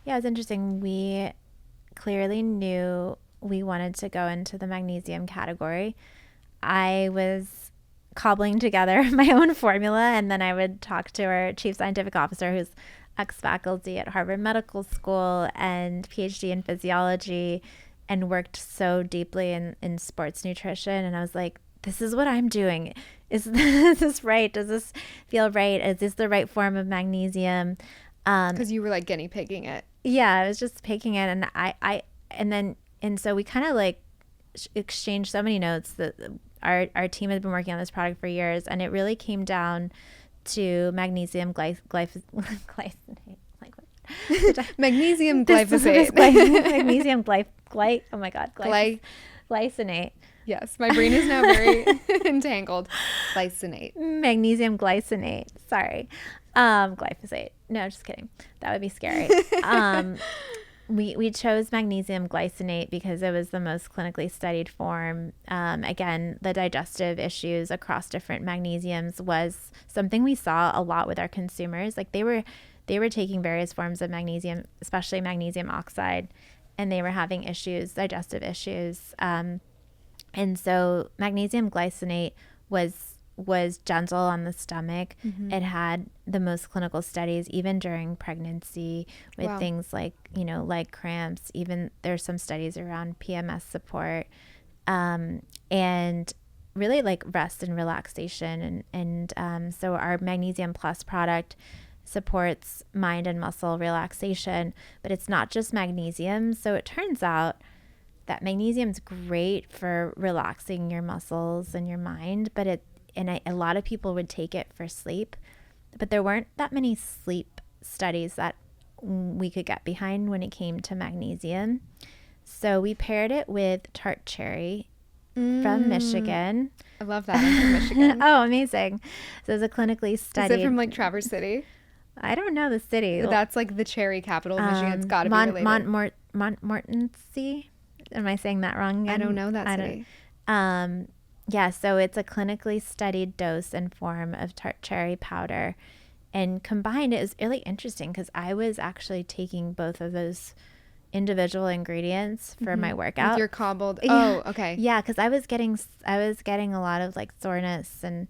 S2: Yeah, it's interesting. We clearly knew we wanted to go into the magnesium category. I was cobbling together my own formula, and then I would talk to our chief scientific officer, who's ex-faculty at Harvard Medical School and PhD in physiology, and worked so deeply in sports nutrition. And I was like, this is what I'm doing. Is this right? Does this feel right? Is this the right form of magnesium?
S1: Because you were like guinea pigging it.
S2: Yeah, I was just picking it, and so we kind of like exchanged so many notes that our team had been working on this product for years, and it really came down to magnesium glyphosate.
S1: Magnesium glyphosate.
S2: Magnesium oh my God, glycinate.
S1: Yes, my brain is now very entangled. Glycinate.
S2: Magnesium glycinate. Sorry. Glyphosate. No, just kidding. That would be scary. We chose magnesium glycinate because it was the most clinically studied form. Again, the digestive issues across different magnesiums was something we saw a lot with our consumers. Like, they were taking various forms of magnesium, especially magnesium oxide, and they were having issues, digestive issues. And so magnesium glycinate was gentle on the stomach. It had the most clinical studies, even during pregnancy, with things like, leg cramps. Even there's some studies around PMS support, and really like rest and relaxation. And so our Magnesium Plus product supports mind and muscle relaxation, but it's not just magnesium. So it turns out that magnesium's great for relaxing your muscles and your mind, but a lot of people would take it for sleep, but there weren't that many sleep studies that we could get behind when it came to magnesium. So we paired it with tart cherry from Michigan.
S1: I love that. I'm from Michigan.
S2: Oh, amazing. So it's a clinically studied.
S1: Is it from like Traverse City?
S2: I don't know the city.
S1: That's like the cherry capital of Michigan. It's got to be related.
S2: Montmorency. Am I saying that wrong again?
S1: I don't know that city.
S2: Yeah, so it's a clinically studied dose and form of tart cherry powder. And combined, it was really interesting because I was actually taking both of those individual ingredients for my workout.
S1: With your cobbled.
S2: Yeah.
S1: Oh, okay.
S2: Yeah, because I was getting a lot of like soreness and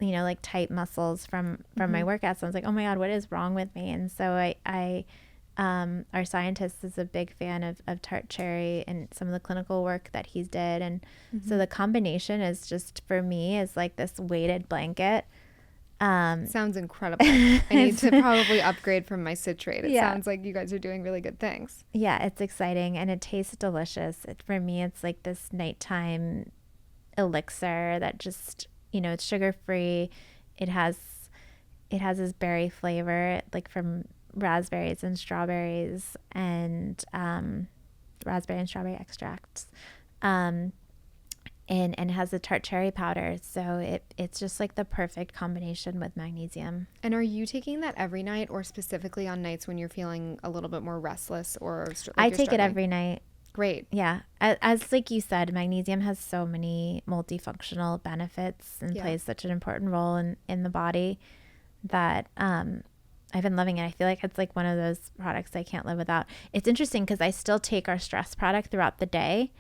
S2: like tight muscles from my workouts. So I was like, oh my God, what is wrong with me? And so our scientist is a big fan of tart cherry and some of the clinical work that he's did. And so the combination is just, for me, is like this weighted blanket.
S1: Sounds incredible. I need to probably upgrade from my citrate. It sounds like you guys are doing really good things.
S2: Yeah, it's exciting and it tastes delicious. For me, it's like this nighttime elixir that just, it's sugar-free. It has this berry flavor, like from raspberries and strawberries and raspberry and strawberry extracts, and it has the tart cherry powder. So it's just like the perfect combination with magnesium.
S1: And are you taking that every night or specifically on nights when you're feeling a little bit more restless or
S2: I take it every night.
S1: Great.
S2: Yeah. As like you said, magnesium has so many multifunctional benefits and plays such an important role in the body that I've been loving it. I feel like it's like one of those products I can't live without. It's interesting because I still take our stress product throughout the day,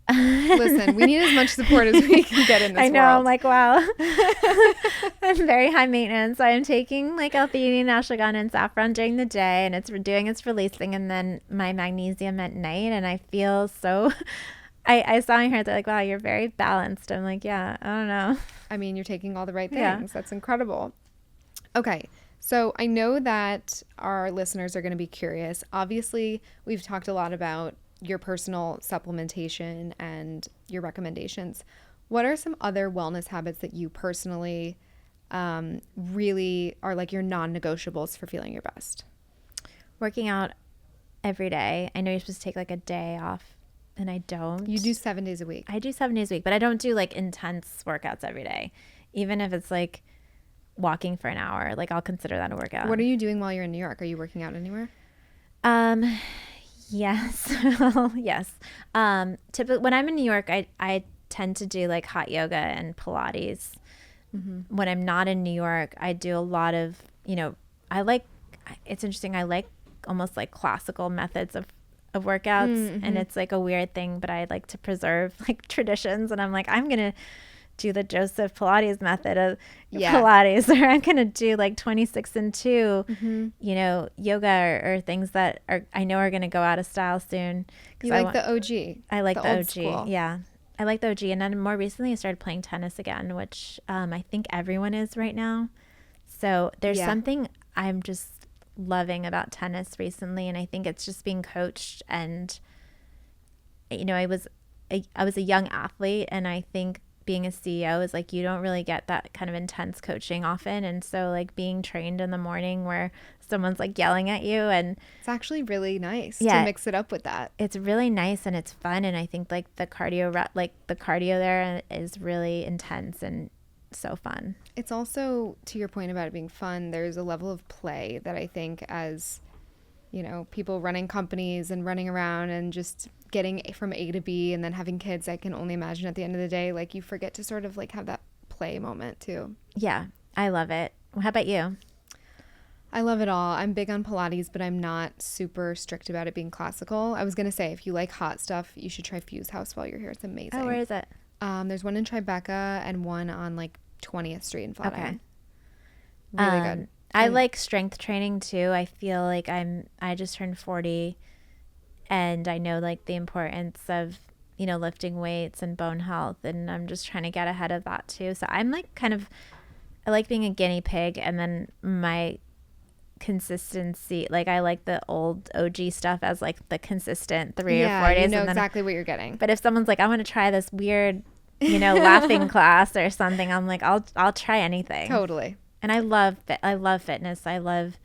S1: Listen, we need as much support as we can get in this
S2: I know.
S1: world.
S2: I'm like, wow. I'm very high maintenance. I'm taking like L-theanine, ashwagandha, and saffron during the day, and it's doing its releasing, and then my magnesium at night, and I feel so. I saw in here, they're like, wow, you're very balanced. I'm like, yeah, I don't know.
S1: I mean, you're taking all the right things.
S2: Yeah.
S1: That's incredible. Okay. So I know that our listeners are going to be curious. Obviously, we've talked a lot about your personal supplementation and your recommendations. What are some other wellness habits that you personally really are like your non-negotiables for feeling your best?
S2: Working out every day. I know you're supposed to take like a day off, and I don't.
S1: You do 7 days a week.
S2: I do 7 days a week, but I don't do like intense workouts every day. Even if it's like walking for an hour, like I'll consider that a workout.
S1: What are you doing while you're in New York? Are you working out anywhere?
S2: Yes. Yes. Typically when I'm in New York, I tend to do like hot yoga and Pilates. Mm-hmm. When I'm not in New York, I do a lot of, it's interesting. I like almost like classical methods of workouts,
S1: Mm-hmm.
S2: and it's like a weird thing, but I like to preserve like traditions, and I'm like, I'm going to do the Joseph Pilates method of Pilates, or I'm going to do like 26 and 2, mm-hmm. Yoga or things that I know are going to go out of style soon.
S1: You like the OG.
S2: I like the OG.
S1: School.
S2: Yeah. I like the OG. And then more recently I started playing tennis again, which I think everyone is right now. So there's something I'm just loving about tennis recently. And I think it's just being coached. And, I was a young athlete, and I think being a CEO is like, you don't really get that kind of intense coaching often. And so like being trained in the morning where someone's like yelling at you, and
S1: it's actually really nice to mix it up with that.
S2: It's really nice and it's fun. And I think like the cardio there is really intense and so fun.
S1: It's also, to your point about it being fun, there's a level of play that I think as, people running companies and running around and just getting from A to B and then having kids, I can only imagine at the end of the day, like you forget to sort of like have that play moment too.
S2: Yeah, I love it. How about you?
S1: I love it all. I'm big on Pilates, but I'm not super strict about it being classical. I was going to say, if you like hot stuff, you should try Fuse House while you're here. It's amazing.
S2: Oh, where is it?
S1: There's one in Tribeca and one on like 20th Street in Flatiron.
S2: Okay.
S1: Really good.
S2: I like strength training too. I feel like I just turned 40, and I know like the importance of, lifting weights and bone health, and I'm just trying to get ahead of that too. So I'm like I like being a guinea pig, and then my consistency, like I like the old OG stuff as like the consistent 3 or 4 days.
S1: You know exactly what you're getting.
S2: But if someone's like, I want to try this weird, laughing class or something, I'm like, I'll try anything.
S1: Totally.
S2: And I love fitness. I love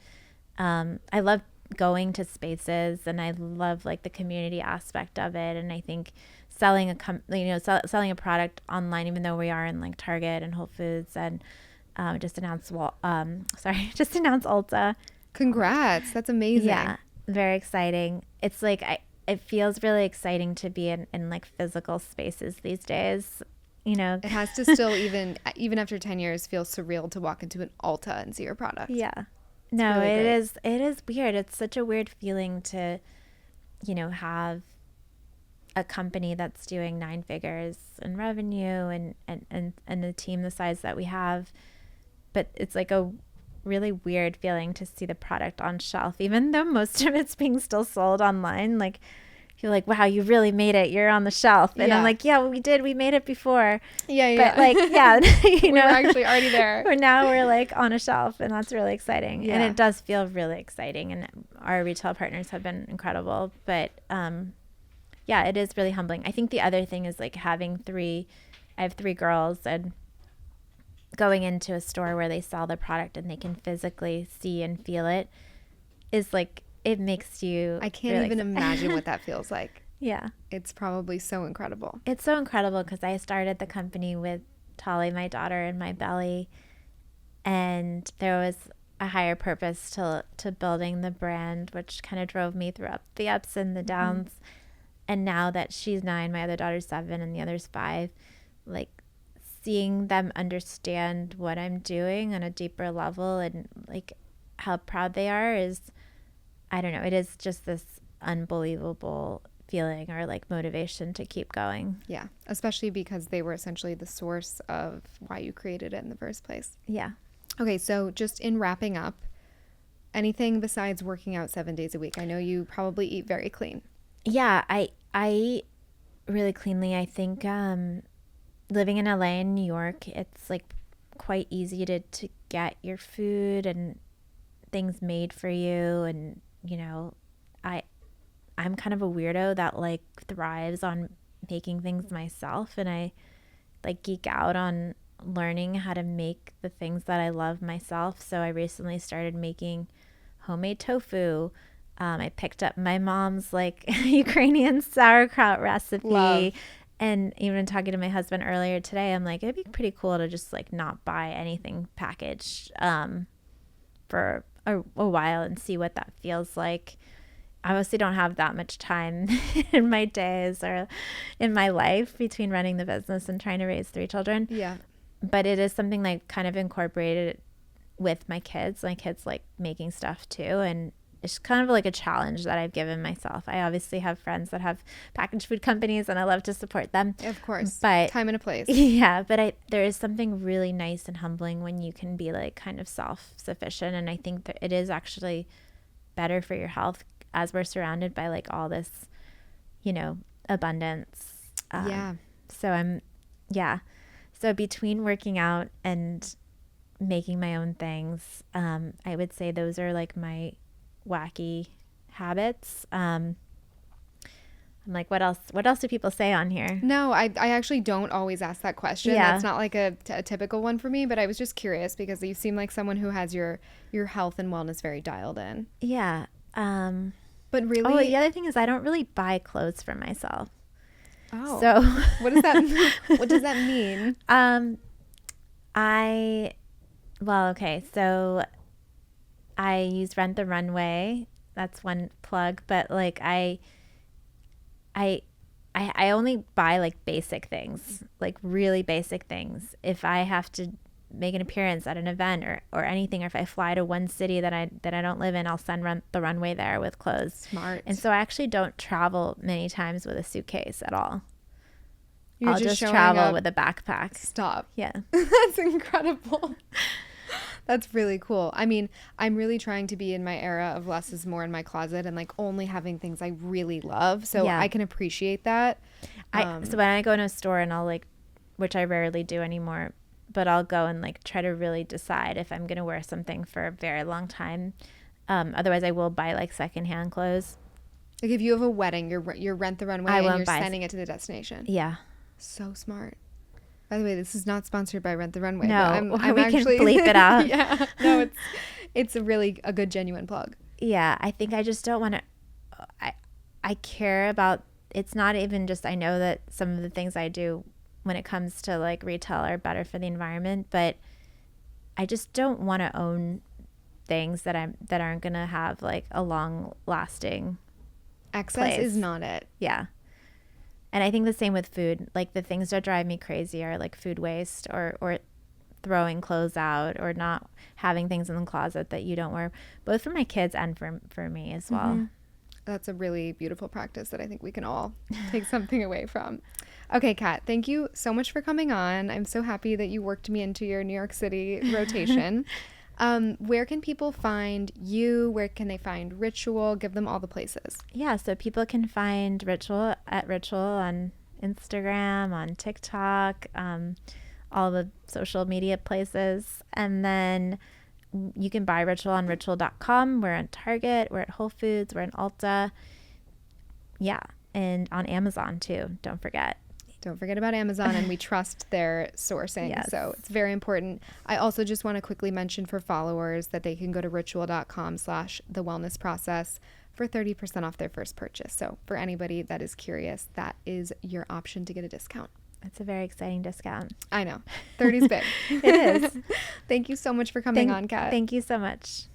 S2: going to spaces, and I love like the community aspect of it. And I think selling selling a product online, even though we are in like Target and Whole Foods, and just announced Ulta.
S1: Congrats. That's amazing.
S2: Yeah. Very exciting. It's like, it feels really exciting to be in like physical spaces these days.
S1: It has to still even after 10 years feel surreal to walk into an Ulta and see your product.
S2: Yeah. No,
S1: really
S2: it is weird. It's such a weird feeling to, have a company that's doing 9 figures in revenue and a team the size that we have. But it's like a really weird feeling to see the product on shelf, even though most of it's being still sold online. Like, you're like, wow, you really made it. You're on the shelf. And I'm like, yeah, we did. We made it before.
S1: Yeah.
S2: But like, yeah,
S1: we're actually already there.
S2: But now we're like on a shelf, and that's really exciting.
S1: Yeah.
S2: And it does feel really exciting. And our retail partners have been incredible. But yeah, it is really humbling. I think the other thing is like I have 3 girls, and going into a store where they sell the product and they can physically see and feel it is like, it makes you.
S1: I can't even imagine what that feels like.
S2: Yeah.
S1: It's probably so incredible.
S2: It's so incredible because I started the company with Tolly, my daughter, in my belly. And there was a higher purpose to building the brand, which kind of drove me through the ups and the downs. Mm-hmm. And now that she's 9, my other daughter's 7, and the other's 5, like seeing them understand what I'm doing on a deeper level and like how proud they are is, I don't know, it is just this unbelievable feeling or like motivation to keep going.
S1: Yeah, especially because they were essentially the source of why you created it in the first place.
S2: Yeah.
S1: Okay, so just in wrapping up, anything besides working out 7 days a week? I know you probably eat very clean.
S2: Yeah, I eat really cleanly. I think living in LA and New York, it's like quite easy to get your food and things made for you. And, you know, I'm kind of a weirdo that like thrives on making things myself. And I like geek out on learning how to make the things that I love myself. So I recently started making homemade tofu. I picked up my mom's like Ukrainian sauerkraut recipe.
S1: Love.
S2: And even talking to my husband earlier today, I'm like, it'd be pretty cool to just like not buy anything packaged for a while and see what that feels like. I obviously don't have that much time in my days or in my life between running the business and trying to raise 3 children.
S1: Yeah.
S2: But it is something like kind of incorporated with my kids. My kids like making stuff too. And it's kind of like a challenge that I've given myself. I obviously have friends that have packaged food companies and I love to support them.
S1: Of course.
S2: But
S1: time and a place.
S2: Yeah. But there is something really nice and humbling when you can be like kind of self-sufficient. And I think that it is actually better for your health as we're surrounded by like all this, you know, abundance.
S1: Yeah.
S2: So between working out and making my own things, I would say those are like my wacky habits. I'm like, what else do people say on here?
S1: No, I actually don't always ask that question.
S2: Yeah.
S1: That's not like a typical one for me, but I was just curious because you seem like someone who has your health and wellness very dialed in.
S2: Yeah.
S1: But really,
S2: Oh, the other thing is I don't really buy clothes for myself.
S1: oh,
S2: So
S1: what does that mean?
S2: So I use Rent the Runway. That's one plug, but like I only buy like basic things, like really basic things. If I have to make an appearance at an event or anything, or if I fly to one city that I don't live in, I'll send Rent the Runway there with clothes.
S1: Smart.
S2: And so I actually don't travel many times with a suitcase at all.
S1: You're
S2: I'll just
S1: showing
S2: travel
S1: up.
S2: with a backpack.
S1: Stop.
S2: Yeah.
S1: That's incredible. That's really cool. I mean, I'm really trying to be in my era of less is more in my closet and like only having things I really love. So
S2: Yeah.
S1: I can appreciate that.
S2: So when I go in a store and I'll like, which I rarely do anymore, but I'll go and like try to really decide if I'm going to wear something for a very long time. Otherwise I will buy like secondhand clothes.
S1: Like if you have a wedding, you're Rent the Runway and you're sending it to the destination.
S2: Yeah.
S1: So smart. By the way, this is not sponsored by Rent the Runway.
S2: No,
S1: but I'm
S2: we
S1: actually,
S2: can bleep it out.
S1: Yeah, no, it's a good genuine plug.
S2: Yeah, I think I just don't want to. I care about. It's not even just. I know that some of the things I do when it comes to like retail are better for the environment, but I just don't want to own things that aren't gonna have like a long lasting.
S1: Excess
S2: place.
S1: is not it.
S2: Yeah. And I think the same with food. Like the things that drive me crazy are like food waste or throwing clothes out or not having things in the closet that you don't wear, both for my kids and for me as well.
S1: Mm-hmm. That's a really beautiful practice that I think we can all take something away from. Okay, Kat, thank you so much for coming on. I'm so happy that you worked me into your New York City rotation. Where can people find you? Where can they find Ritual? Give them all the places.
S2: Yeah, so people can find Ritual at Ritual on Instagram, on TikTok, all the social media places. And then you can buy Ritual on ritual.com. We're on Target, we're at Whole Foods, we're in Ulta. Yeah, and on Amazon too, don't forget.
S1: Don't forget about Amazon, and we trust their sourcing.
S2: Yes.
S1: So it's very important. I also just want to quickly mention for followers that they can go to ritual.com/thewellnessprocess for 30% off their first purchase. So for anybody that is curious, that is your option to get a discount.
S2: It's a very exciting discount.
S1: I know. 30's big.
S2: It is.
S1: Thank you so much for coming on, Kat.
S2: Thank you so much.